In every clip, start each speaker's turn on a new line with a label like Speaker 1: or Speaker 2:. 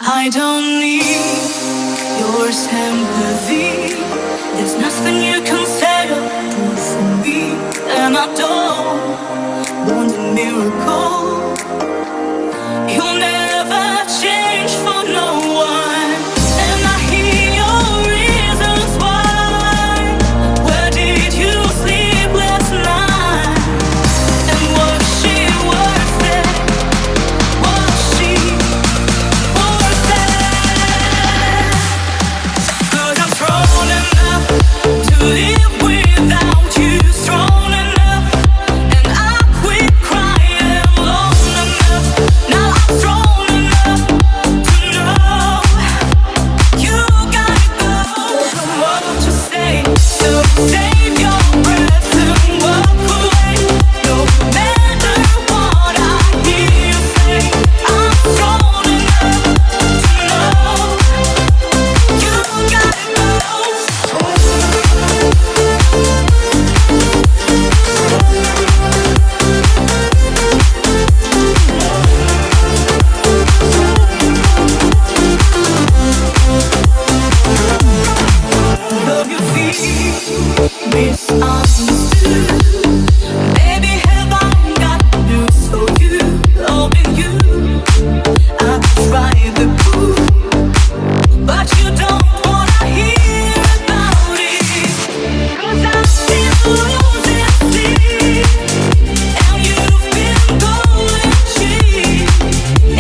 Speaker 1: I don't need your sympathy. There's nothing you can say or do for me, and I don't want a miracle. You'll never change for no one, and I hear your reasons why. Where did you sleep last night? And was she worth it? Was she worth it? 'Cause I'm strong enough to live without you, strong enough, and I quit crying long enough. Now I'm strong enough to know you gotta go. From what you say, so save your breath and walk away. No matter what I hear you say, I'm strong enough to know you gotta go. Love you feel misunderstood. Baby, have I got news for you? Loving you, I tried the proof, but you don't wanna hear about it. 'Cause I've been losing sleep, and you've been going cheap,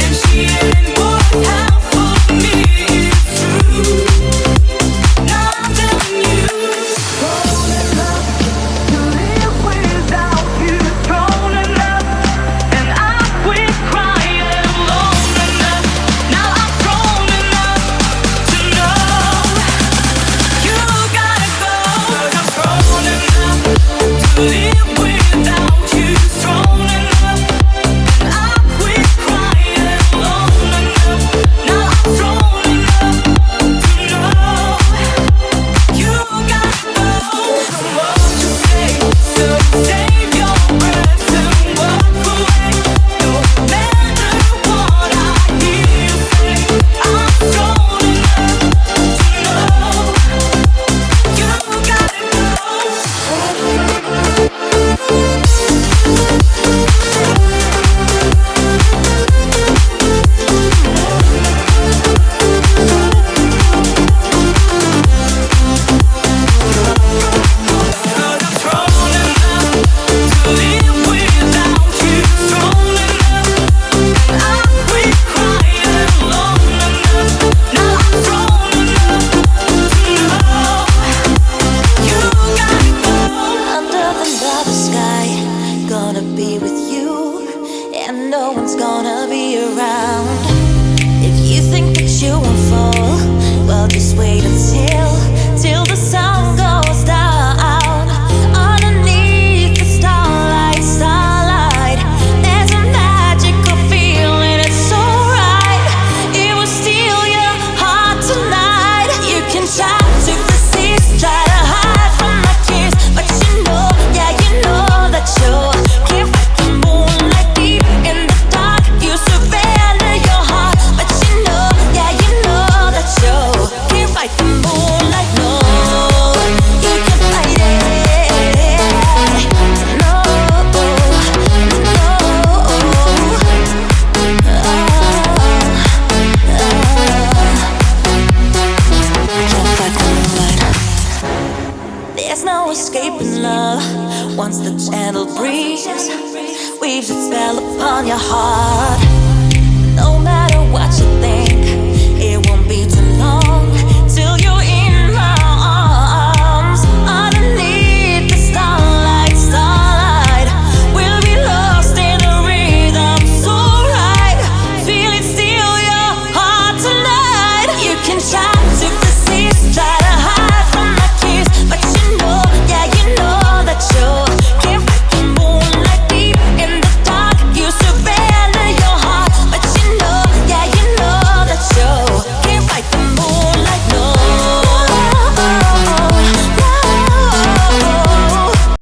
Speaker 1: and she ain't worth half of me. It's true. Now I'm telling you, strong enough to live without you, strong enough, and I quit crying long enough. Now I'm strong enough to know you gotta go. 'Cause I'm strong enough to live without you, strong enough, and I quit crying long enough. Now I'm strong enough to know you gotta go. From what you say, so save your breath and walk away. No matter what I hear you say, I'm strong enough to know you gotta go.
Speaker 2: Under the love sky, gonna be with you, and no one's gonna be around. If you think that you won't fall, well, just wait till the sun goes down. Underneath the starlight, there's a magical feeling. It's so right. It will steal your heart tonight. You can try to resist, try to hide from my tears, but you know, yeah, you know that you can't fight the moonlight deep in the dark. You surrender your heart, but you know, yeah, you know that you can't fight the moonlight. No, you can't fight it. No, no, can't fight the moonlight. There's no escaping love once the gentle breeze weaves its spell upon your heart.